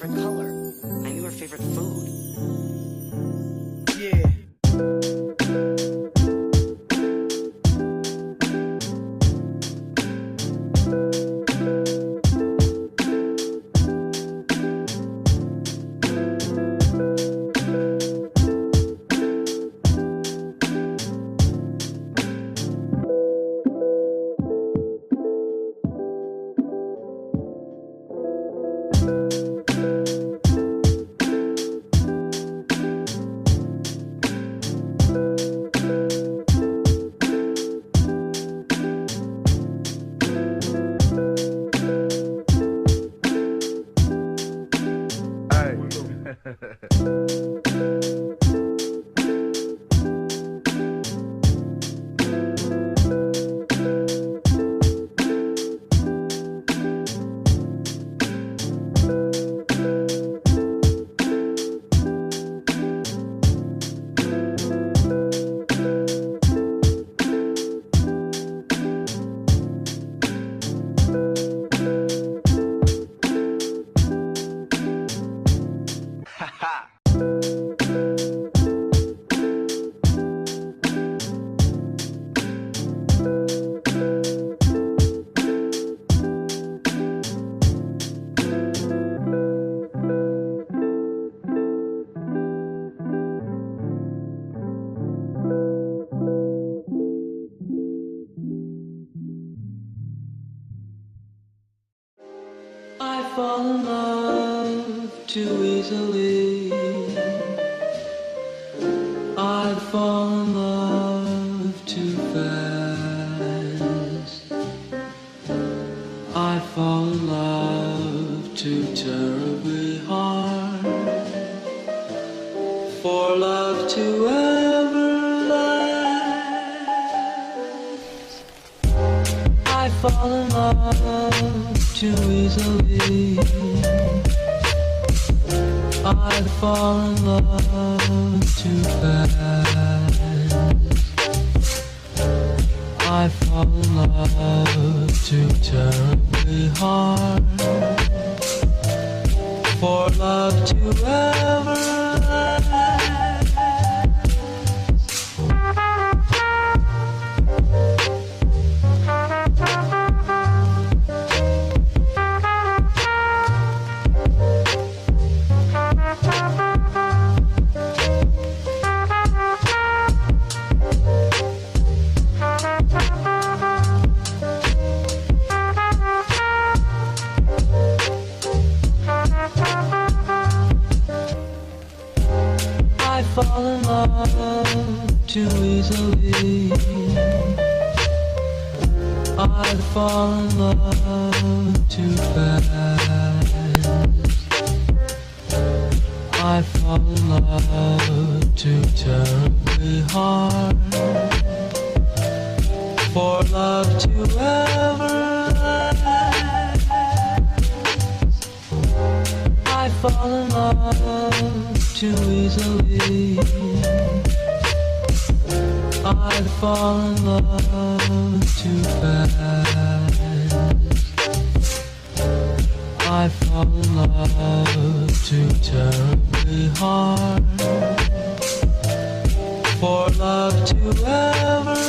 favorite color. I knew her favorite food. Yeah. I fall in love too easily. I fall in love too fast. I fall in love too terribly hard for love to ever last. I fall in love too easily. I fall in love too fast. I fall in love too terribly hard for love to ever last. I fall in love too easily. I fall in love too fast. I fall in love too terribly hard for love to ever last. I fall in love too easily. I fall in love too fast. I fall in love too terribly hard for love to ever